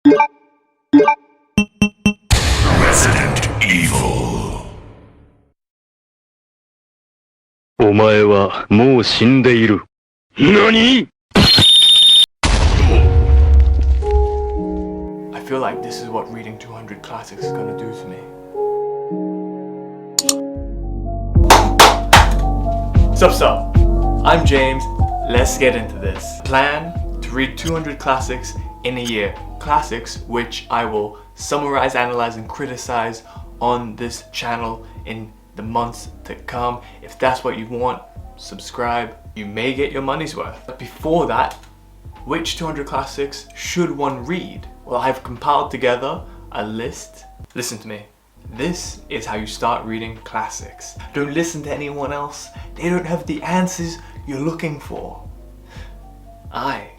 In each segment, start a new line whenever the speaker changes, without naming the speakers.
Resident Evil.
お前はもう死んでいる。何?
I feel like this is what reading 200 classics is gonna do to me. Sup? I'm James. Let's get into this. Plan to read 200 classics in a year. Classics which I will summarize, analyze, and criticize on this channel in the months to come. If that's what you want, subscribe. You may get your money's worth. But before that, which 200 classics should one read? Well, I've compiled together a list. Listen to me. This is how you start reading classics. Don't listen to anyone else. They don't have the answers you're looking for. I,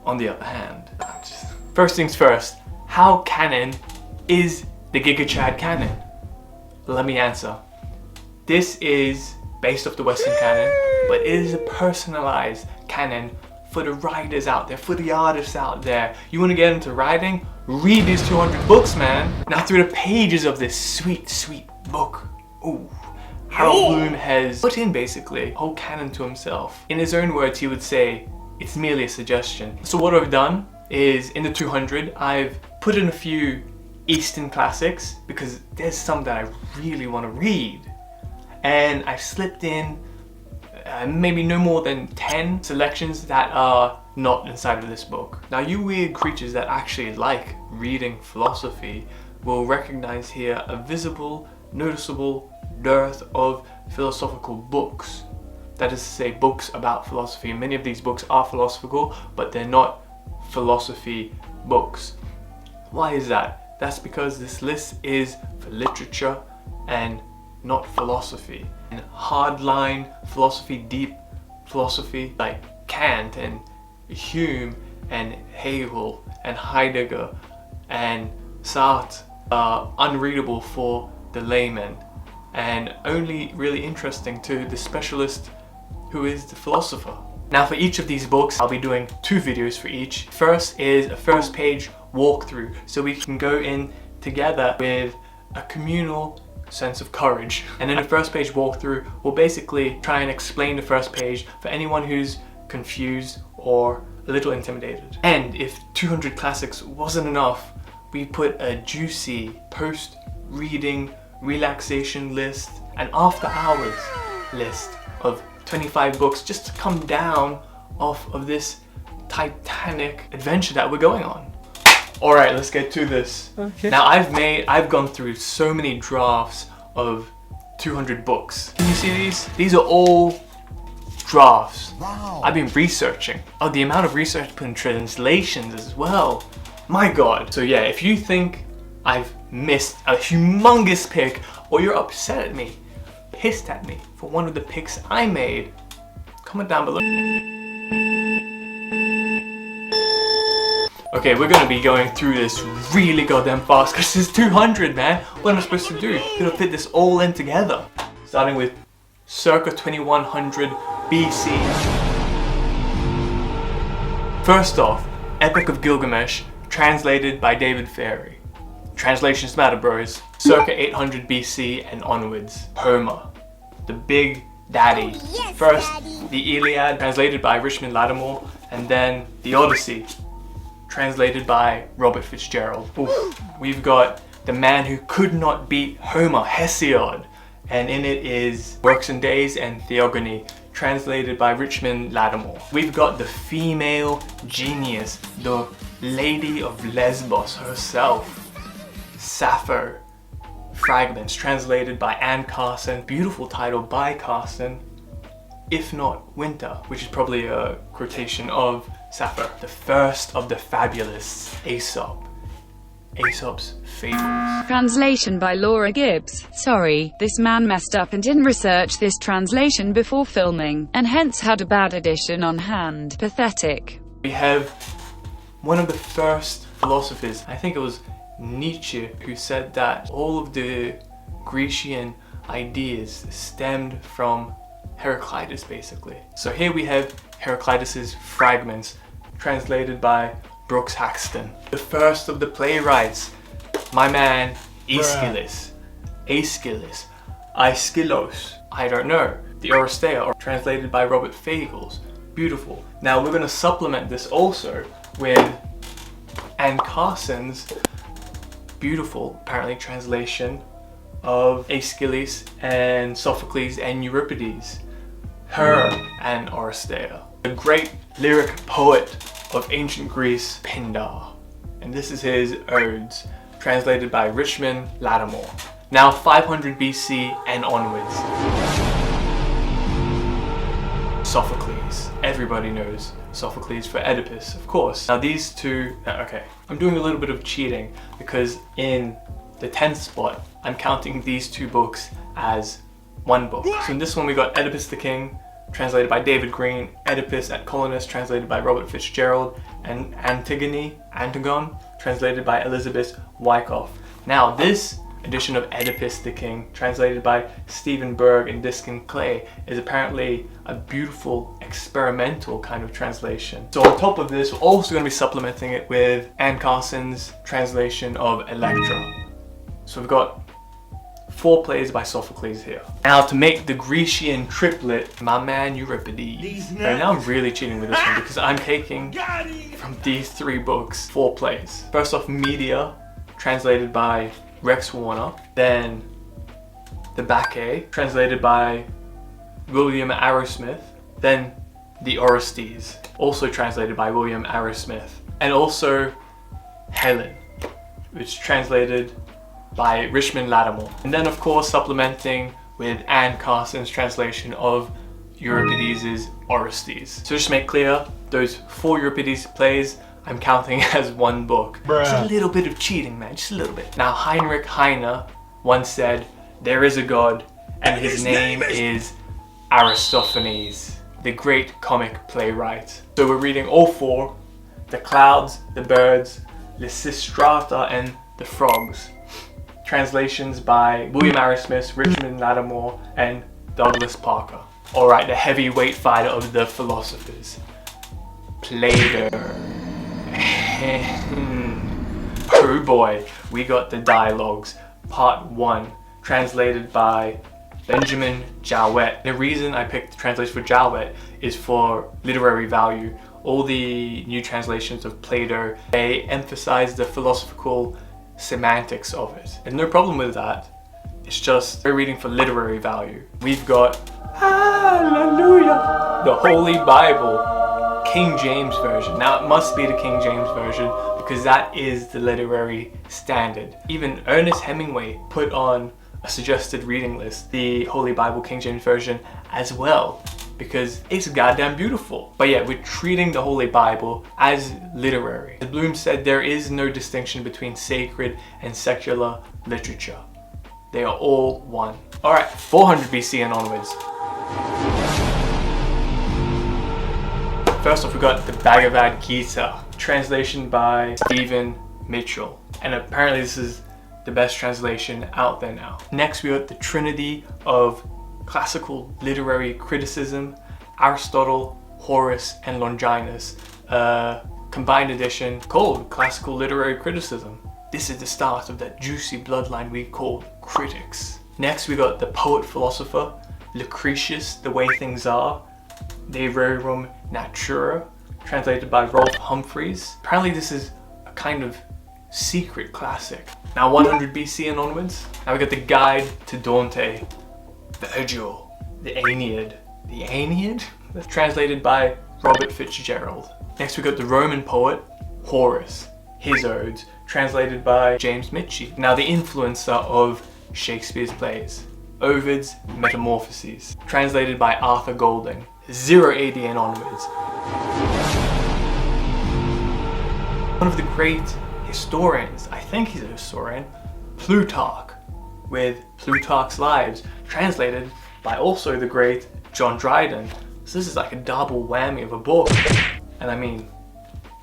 on the other hand, First things first, how canon is the gigachad canon? Let me answer. This is based off the Western canon, but it is a personalized canon for the writers out there, for the artists out there. You want to get into writing? Read these 200 books, man. Now through the pages of this sweet book, ooh, Harold Bloom has put in basically a whole canon to himself. In his own words, he would say, it's merely a suggestion. So what I've done is in the 200, I've put in a few Eastern classics because there's some that I really want to read. And I've slipped in maybe no more than 10 selections that are not inside of this book. Now you weird creatures that actually like reading philosophy will recognize here a visible, noticeable dearth of philosophical books. That is to say, books about philosophy. Many of these books are philosophical, but they're not philosophy books. Why is that? That's because this list is for literature and not philosophy. And hardline philosophy, deep philosophy like Kant and Hume and Hegel and Heidegger and Sartre are unreadable for the layman and only really interesting to the specialist who is the philosopher. Now for each of these books, I'll be doing 2 videos for each. First is a first page walkthrough, so we can go in together with a communal sense of courage. And in the first page walkthrough, we'll basically try and explain the first page for anyone who's confused or a little intimidated. And if 200 classics wasn't enough, we put a juicy post-reading relaxation list, an after hours list of 25 books just to come down off of this titanic adventure that we're going on. Alright, let's get to this. Okay. Now I've gone through so many drafts of 200 books. Can you see these? These are all drafts. Wow. I've been researching. Oh, the amount of research put in translations as well. My god. So yeah, if you think I've missed a humongous pick, or you're upset at me, pissed at me for one of the picks I made, comment down below. Okay, we're gonna be going through this really goddamn fast because it's 200, man. What am I supposed to do? Gonna fit this all in together. Starting with circa 2100 BC. First off, Epic of Gilgamesh, translated by David Ferry. Translations matter, bros. Circa 800 BC and onwards. Homer, the big daddy.
Oh, yes,
First,
Daddy.
the Iliad, translated by Richmond Lattimore, and then the Odyssey, translated by Robert Fitzgerald. Oof. We've got the man who could not beat Homer, Hesiod, and in it is Works and Days and Theogony, translated by Richmond Lattimore. We've got the female genius, the Lady of Lesbos herself, Sappho, Fragments, translated by Anne Carson. Beautiful title by Carson. If not Winter, which is probably a quotation of Sappho. The first of the fabulous, Aesop. Aesop's Fables.
Translation by Laura Gibbs. Sorry, this man messed up and didn't research this translation before filming, and hence had a bad edition on hand. Pathetic.
We have one of the first philosophers, I think it was Nietzsche, who said that all of the Grecian ideas stemmed from Heraclitus, basically. So here we have Heraclitus's Fragments, translated by Brooks Haxton. The first of the playwrights, my man Aeschylus. Aeschylus. Aeschylos. I don't know. The Oresteia, or translated by Robert Fagles. Beautiful. Now we're going to supplement this also with Anne Carson's beautiful, apparently, translation of Aeschylus and Sophocles and Euripides. Her and Oresteia. The great lyric poet of ancient Greece, Pindar. And this is his Odes, translated by Richmond Lattimore. Now 500 BC and onwards. Sophocles. Everybody knows Sophocles for Oedipus, of course. Now these two, okay, I'm doing a little bit of cheating because in the 10th spot, I'm counting these two books as one book. So in this one we got Oedipus the King, translated by David Green, Oedipus at Colonus, translated by Robert Fitzgerald, and Antigone, translated by Elizabeth Wyckoff. Now this edition of Oedipus the King, translated by Stephen Berg and Diskin Clay, is apparently a beautiful experimental kind of translation. So on top of this, we're also going to be supplementing it with Anne Carson's translation of Electra. So we've got 4 plays by Sophocles here. Now to make the Grecian triplet, my man Euripides. And now I'm really cheating with this one because I'm taking from these 3 books 4 plays. First off, Medea, translated by Rex Warner. Then the Bacchae, translated by William Arrowsmith. Then the Orestes, also translated by William Arrowsmith. And also Helen, which is translated by Richmond Lattimore. And then of course supplementing with Anne Carson's translation of Euripides' Orestes. So just to make clear, those 4 Euripides plays I'm counting as one book. Just a little bit of cheating, man, just a little bit. Now Heinrich Heine once said, there is a God and his name is Aristophanes, the great comic playwright. So we're reading all 4, the clouds, the birds, Lysistrata and the frogs. Translations by William Arrowsmith, Richmond Lattimore, and Douglas Parker. Alright, the heavyweight fighter of the philosophers, Plato. Oh boy, we got the dialogues, part 1, translated by Benjamin Jowett. The reason I picked the translation for Jowett is for literary value. All the new translations of Plato, they emphasize the philosophical semantics of it. There's no problem with that. It's just we're reading for literary value. We've got, hallelujah, the Holy Bible, King James Version. Now it must be the King James Version because that is the literary standard. Even Ernest Hemingway put on a suggested reading list the Holy Bible King James Version as well because it's goddamn beautiful. But yeah, we're treating the Holy Bible as literary. As Bloom said, there is no distinction between sacred and secular literature. They are all one. Alright, 400 BC and onwards. First off, we got the Bhagavad Gita, translation by Stephen Mitchell. And apparently this is the best translation out there now. Next, we got the Trinity of classical literary criticism, Aristotle, Horace, and Longinus. A combined edition called Classical Literary Criticism. This is the start of that juicy bloodline we call critics. Next, we got the poet-philosopher, Lucretius, The Way Things Are, De Rerum Natura, translated by Rolf Humphreys. Apparently this is a kind of secret classic. Now 100 BC and onwards. Now we got the Guide to Dante, Virgil, the Aeneid. The Aeneid? That's translated by Robert Fitzgerald. Next we got the Roman poet, Horace, his Odes, translated by James Mitchie. Now the influencer of Shakespeare's plays, Ovid's Metamorphoses, translated by Arthur Golding. 0 AD and onwards. One of the great historians, I think he's a historian, Plutarch, with Plutarch's Lives, translated by also the great John Dryden. So this is like a double whammy of a book. And I mean,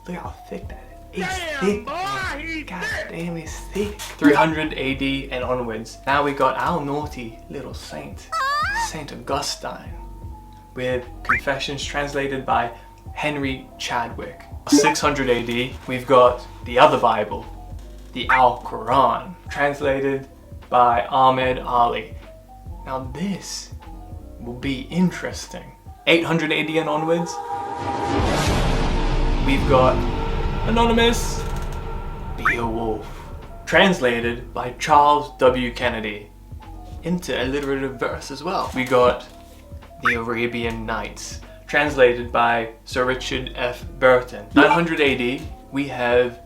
look how thick that is. It's thick. God damn, it's thick. 300 AD and onwards. Now we got our naughty little saint, Saint Augustine, with Confessions translated by Henry Chadwick. 600 AD, we've got the other Bible, the Al-Quran, translated by Ahmed Ali. Now this will be interesting. 800 AD and onwards, we've got Anonymous, Beowulf, translated by Charles W. Kennedy into alliterative verse as well. We got the Arabian Nights, translated by Sir Richard F. Burton. 900 AD, we have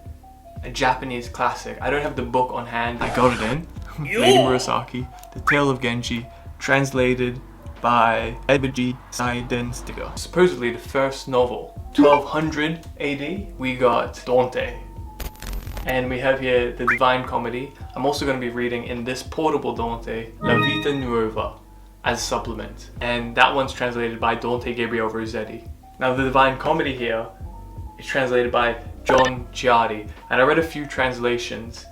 a Japanese classic. I don't have the book on hand. I got it in. Lady Murasaki, The Tale of Genji, translated by Edward G. Seidenstiger. Supposedly the first novel. 1200 AD, we got Dante. And we have here the Divine Comedy. I'm also going to be reading in this portable Dante, La Vita Nuova, as supplement. And that one's translated by Dante Gabriel Rossetti. Now the Divine Comedy here is translated by John Ciardi. And I read a few translations,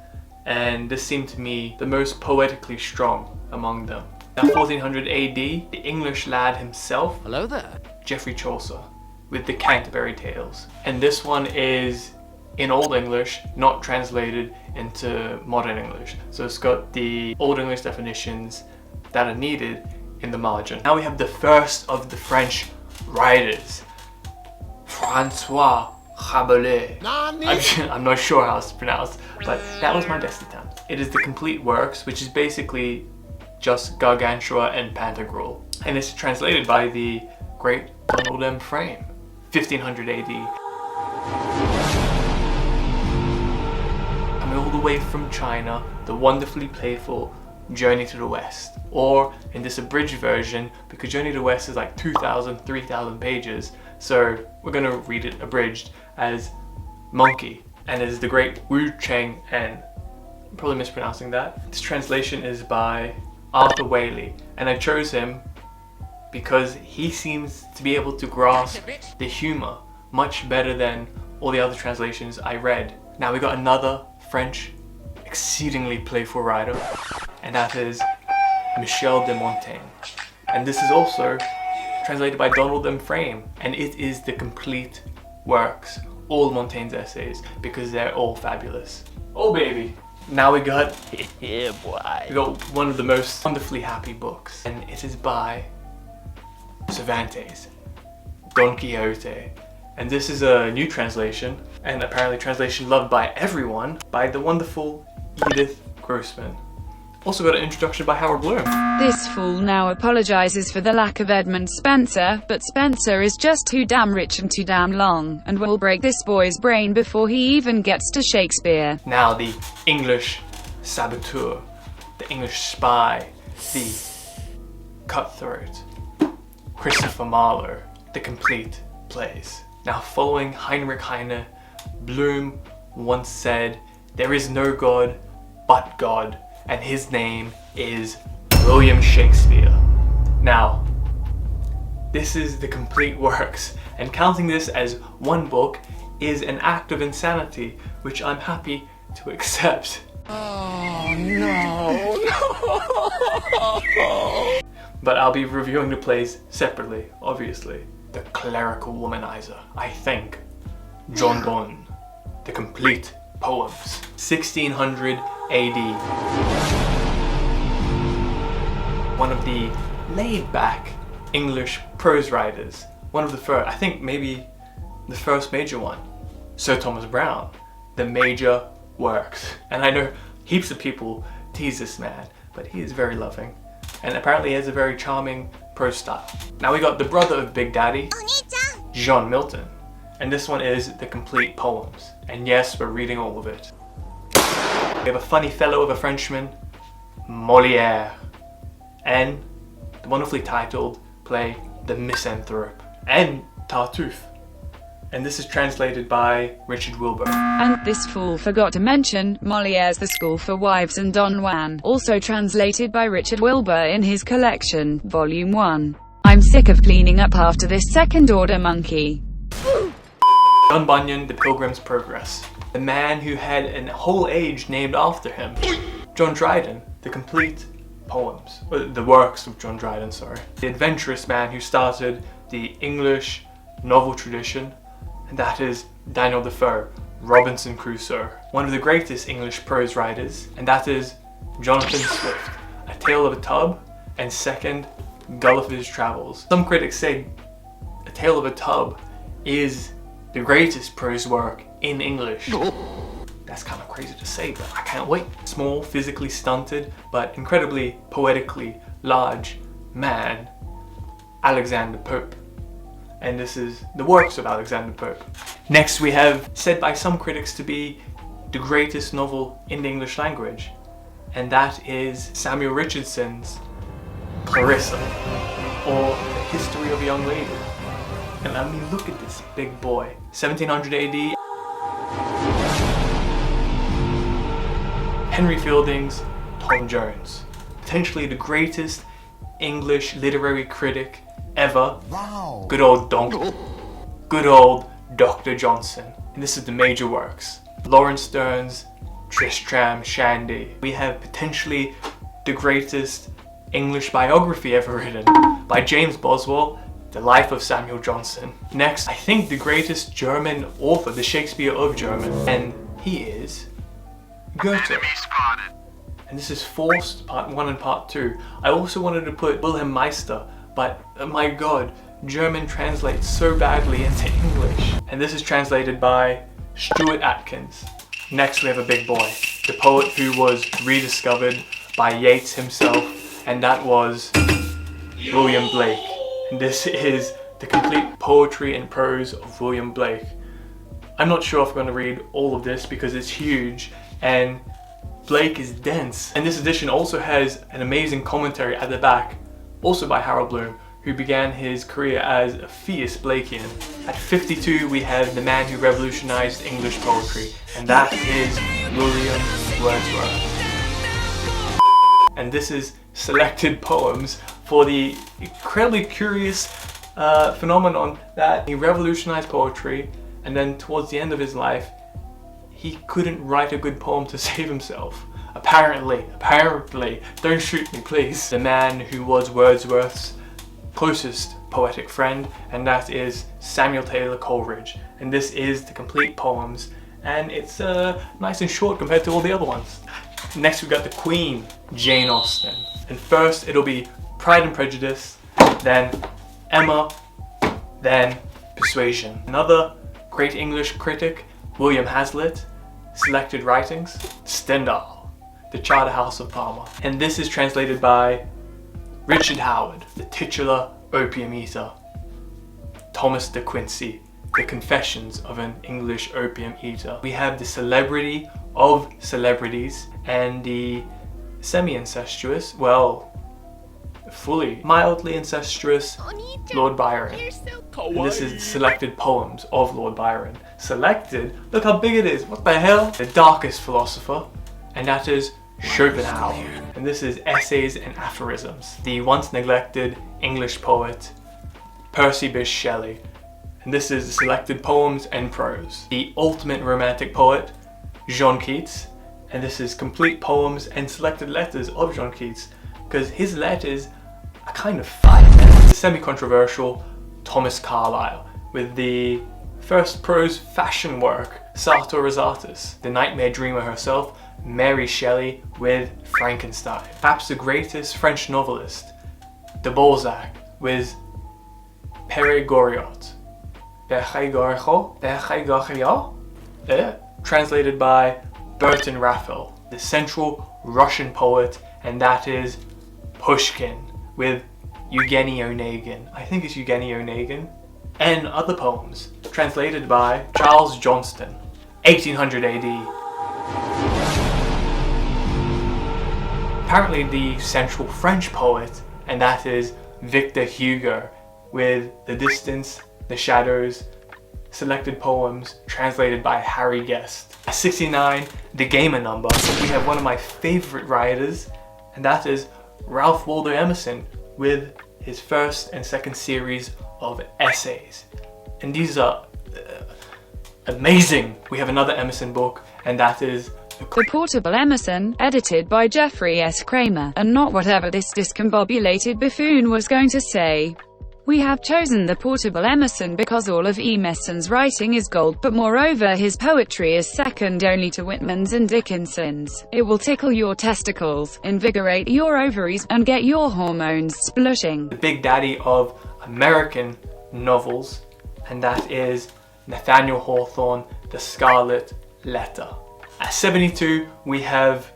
and this seemed to me the most poetically strong among them. Now 1400 AD, the English lad himself,
Hello there.
Geoffrey Chaucer, with the Canterbury Tales. And this one is in Old English, not translated into modern English. So it's got the Old English definitions that are needed in the margin. Now we have the first of the French writers, Francois Rabelais. I'm not sure how it's pronounced, but that was my best attempt. It is the complete works, which is basically just Gargantua and Pantagruel. And it's translated by the great Donald M. Frame, 1500 AD. Coming all the way from China, the wonderfully playful Journey to the West. Or in this abridged version, because Journey to the West is like 2,000, 3,000 pages, so we're gonna read it abridged as Monkey. And it is the great Wu Cheng En. I'm probably mispronouncing that. This translation is by Arthur Waley, and I chose him because he seems to be able to grasp the humor much better than all the other translations I read. Now we got another French exceedingly playful writer, and that is Michel de Montaigne. And this is also translated by Donald M. Frame, and it is the complete works, all Montaigne's essays, because they're all fabulous. Oh baby! Now we got
Yeah, boy.
we got one of the most wonderfully happy books, and it is by Cervantes, Don Quixote. And this is a new translation, and apparently translation loved by everyone, by the wonderful Edith Grossman. Also got an introduction by Howard Bloom.
This fool now apologizes for the lack of Edmund Spenser, but Spenser is just too damn rich and too damn long, and will break this boy's brain before he even gets to Shakespeare.
Now the English saboteur, the English spy, the cutthroat, Christopher Marlowe, the complete plays. Now following Heinrich Heine, Bloom once said, "There is no God but God, and his name is William Shakespeare." Now, this is the complete works, and counting this as one book is an act of insanity, which I'm happy to accept.
Oh, no.
But I'll be reviewing the plays separately, obviously. The Clerical Womanizer, I think. John Donne, The Complete Poems, 1600 AD. One of the laid-back English prose writers. One of the first, I think maybe the first major one. Sir Thomas Browne, The Major Works. And I know heaps of people tease this man, but he is very loving. And apparently he has a very charming prose style. Now we got the brother of Big Daddy, John Milton. And this one is The Complete Poems. And yes, we're reading all of it. We have a funny fellow of a Frenchman, Molière. And the wonderfully titled play, The Misanthrope. And Tartuffe. And this is translated by Richard Wilbur.
And this fool forgot to mention Molière's The School for Wives and Don Juan, also translated by Richard Wilbur in his collection, Volume 1. I'm sick of cleaning up after this second-order monkey.
John Bunyan, The Pilgrim's Progress. The man who had a whole age named after him. John Dryden, The Complete Poems. The works of John Dryden, sorry. The adventurous man who started the English novel tradition, and that is Daniel Defoe, Robinson Crusoe. One of the greatest English prose writers, and that is Jonathan Swift, A Tale of a Tub, and second, Gulliver's Travels. Some critics say A Tale of a Tub is the greatest prose work in English. That's kind of crazy to say, but I can't wait. Small, physically stunted, but incredibly poetically large man, Alexander Pope. And this is the works of Alexander Pope. Next we have, said by some critics to be the greatest novel in the English language, and that is Samuel Richardson's Clarissa, or The History of a Young Lady. And I mean, look at this big boy. 1700 AD. Henry Fielding's Tom Jones. Potentially the greatest English literary critic ever.
Wow.
Good old donkey. Good old Dr. Johnson. And this is the major works. Lawrence Stearns' Tristram Shandy. We have potentially the greatest English biography ever written by James Boswell, The Life of Samuel Johnson. Next, I think the greatest German author, the Shakespeare of German, and he is Goethe. And this is Forced, part 1 and part 2. I also wanted to put Wilhelm Meister, but my god, German translates so badly into English. And this is translated by Stuart Atkins. Next we have a big boy, the poet who was rediscovered by Yeats himself, and that was William Blake. And this is the complete poetry and prose of William Blake. I'm not sure if I'm going to read all of this because it's huge, and Blake is dense. And this edition also has an amazing commentary at the back, also by Harold Bloom, who began his career as a fierce Blakean. At 52 we have the man who revolutionized English poetry, and that is William Wordsworth. And this is selected poems for the incredibly curious phenomenon that he revolutionized poetry, and then towards the end of his life he couldn't write a good poem to save himself. Apparently, don't shoot me please. The man who was Wordsworth's closest poetic friend, and that is Samuel Taylor Coleridge. And this is the complete poems, and it's nice and short compared to all the other ones. Next we've got the Queen, Jane Austen. And first it'll be Pride and Prejudice, then Emma, then Persuasion. Another great English critic, William Hazlitt, selected writings, Stendhal, The Charterhouse of Parma. And this is translated by Richard Howard, the titular opium eater. Thomas de Quincey, The Confessions of an English Opium Eater. We have the celebrity of celebrities and the semi-incestuous, well, fully, mildly incestuous Lord Byron. And this is selected poems of Lord Byron. Selected? Look how big it is, what the hell? The darkest philosopher, and that is Schopenhauer. And this is essays and aphorisms. The once neglected English poet, Percy Bysshe Shelley. And this is selected poems and prose. The ultimate romantic poet, John Keats. And this is complete poems and selected letters of John Keats, because his letters are kind of fire. The semi-controversial Thomas Carlyle, with the first prose fashion work, Sartor Resartus. The nightmare dreamer herself, Mary Shelley, with Frankenstein. Perhaps the greatest French novelist, de Balzac, with Pere Goriot. Translated by Burton Raphael. The central Russian poet, and that is Pushkin, with Evgeny Onegin. I think it's Evgeny Onegin. And other poems, translated by Charles Johnston, 1800 AD. Apparently the central French poet, and that is Victor Hugo, with The Distance, The Shadows, selected poems translated by Harry Guest. At 69, the gamer number, we have one of my favorite writers, and that is Ralph Waldo Emerson, with his first and second series of essays. And these are amazing. We have another Emerson book, and that is
The Portable Emerson, edited by Jeffrey S. Kramer, and not whatever this discombobulated buffoon was going to say. We have chosen the portable Emerson because all of Emerson's writing is gold, but moreover his poetry is second only to Whitman's and Dickinson's. It will tickle your testicles, invigorate your ovaries, and get your hormones splushing.
The big daddy of American novels, and that is Nathaniel Hawthorne, The Scarlet Letter. At 72, we have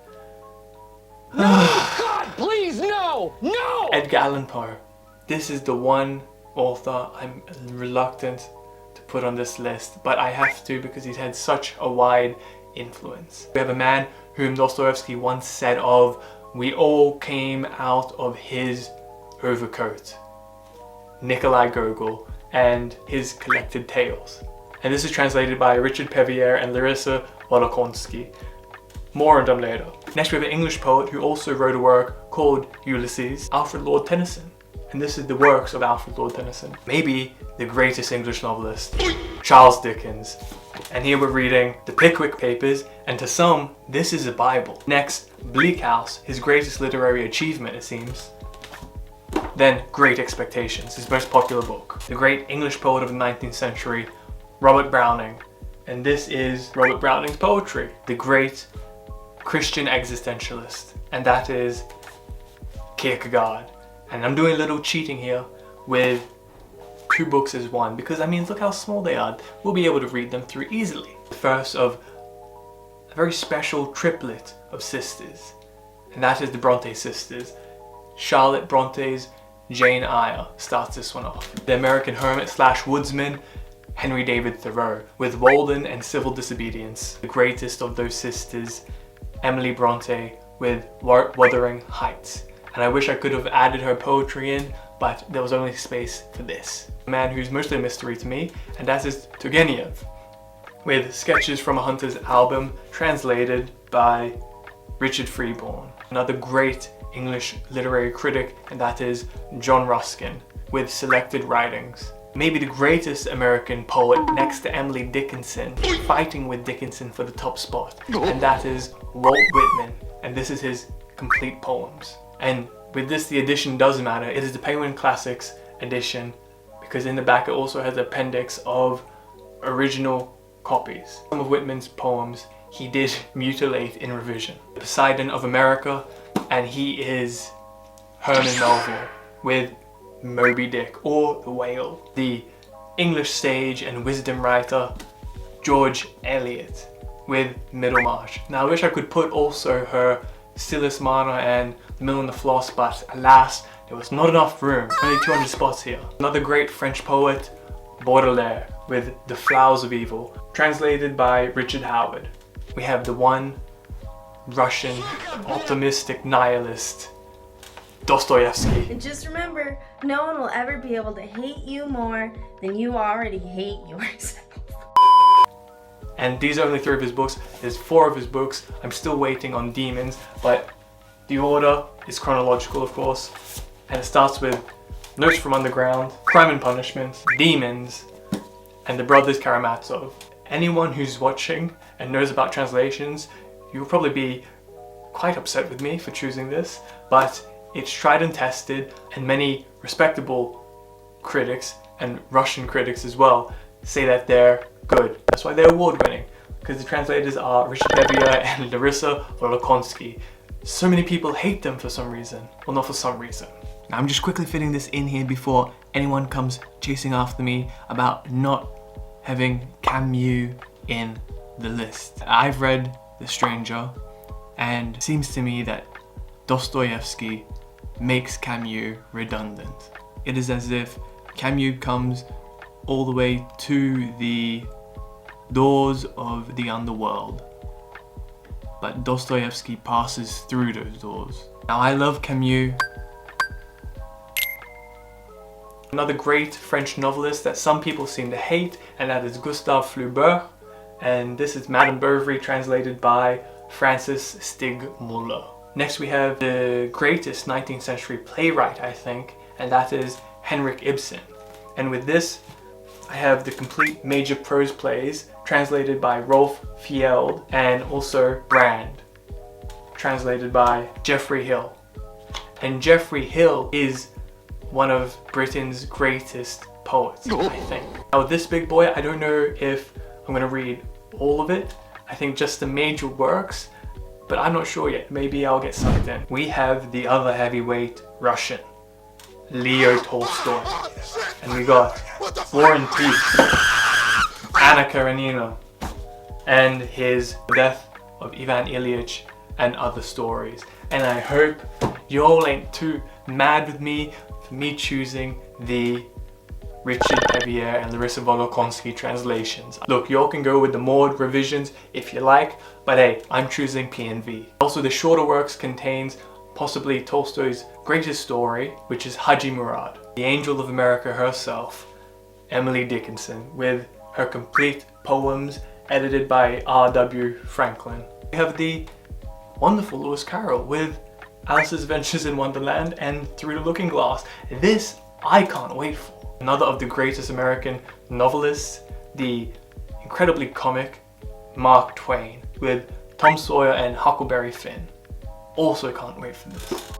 God, please, no! No!
Edgar Allan Poe. This is the one author I'm reluctant to put on this list, but I have to because he's had such a wide influence. We have a man whom Dostoevsky once said of, "We all came out of his overcoat." Nikolai Gogol and his collected tales. And this is translated by Richard Pevier and Larissa Wolokonsky. More on them later. Next we have an English poet who also wrote a work called Ulysses, Alfred Lord Tennyson. And this is the works of Alfred Lord Tennyson. Maybe the greatest English novelist, Charles Dickens. And here we're reading the Pickwick Papers, and to some, this is a Bible. Next, Bleak House, his greatest literary achievement it seems. Then Great Expectations, his most popular book. The great English poet of the 19th century, Robert Browning. And this is Robert Browning's poetry. The great Christian existentialist, and that is Kierkegaard. And I'm doing a little cheating here with 2 books as one, because I mean, look how small they are. We'll be able to read them through easily. The first of a very special triplet of sisters, and that is the Bronte sisters. Charlotte Bronte's Jane Eyre starts this one off. The American hermit slash woodsman, Henry David Thoreau, with Walden and Civil Disobedience. The greatest of those sisters, Emily Bronte, with Wuthering Heights. And I wish I could have added her poetry in, but there was only space for this. A man who's mostly a mystery to me, and that is Turgenev, with Sketches from a Hunter's Album, translated by Richard Freeborn. Another great English literary critic, and that is John Ruskin, with Selected Writings. Maybe the greatest American poet next to Emily Dickinson, fighting with Dickinson for the top spot, and that is Walt Whitman, and this is his complete poems. And with this, the edition does matter. It is the Penguin Classics edition, because in the back it also has an appendix of original copies. Some of Whitman's poems he did mutilate in revision. Poseidon of America, and he is Herman Melville with Moby Dick or The Whale. The English sage and wisdom writer George Eliot with Middlemarch. Now I wish I could put also her Silas Marner and The Mill and the Floss, but alas, there was not enough room. Only 200 spots here. Another great French poet, Baudelaire, with The Flowers of Evil, translated by Richard Howard. We have the one Russian optimistic nihilist, Dostoevsky.
And just remember, no one will ever be able to hate you more than you already hate yourself.
And these are only 3 of his books. There's 4 of his books. I'm still waiting on Demons, but the order is chronological, of course. And it starts with Notes from Underground, Crime and Punishment, Demons, and The Brothers Karamazov. Anyone who's watching and knows about translations, you'll probably be quite upset with me for choosing this, but it's tried and tested, and many respectable critics, and Russian critics as well, say that they're good. That's why they're award-winning, because the translators are Richard Pevier and Larissa Wolokonsky. So many people hate them for some reason. Well, not for some reason. Now, I'm just quickly fitting this in here before anyone comes chasing after me about not having Camus in the list. I've read The Stranger, and it seems to me that Dostoevsky makes Camus redundant. It is as if Camus comes all the way to the doors of the underworld, but Dostoevsky passes through those doors. Now, I love Camus. Another great French novelist that some people seem to hate, and that is Gustave Flaubert, and this is Madame Bovary, translated by Francis Stigmuller. Next we have the greatest 19th century playwright, I think, and that is Henrik Ibsen. And with this, I have the complete major prose plays, translated by Rolf Field, and also Brand, translated by Geoffrey Hill. And Geoffrey Hill is one of Britain's greatest poets, I think. Now this big boy, I don't know if I'm gonna read all of it. I think just the major works, but I'm not sure yet. Maybe I'll get sucked in. We have the other heavyweight Russian, Leo Tolstoy. And we got War and Peace, Anna Karenina, and his Death of Ivan Ilyich and Other Stories. And I hope you all ain't too mad with me for me choosing the Richard Pevier and Larissa Volokhonsky translations. Look, y'all can go with the Maud revisions if you like, but hey, I'm choosing PNV. Also, the shorter works contains possibly Tolstoy's greatest story, which is Haji Murad, the angel of America herself, Emily Dickinson, with her complete poems edited by R.W. Franklin. We have the wonderful Lewis Carroll with Alice's Adventures in Wonderland and Through the Looking Glass. This I can't wait for. Another of the greatest American novelists, the incredibly comic Mark Twain with Tom Sawyer and Huckleberry Finn. Also can't wait for this.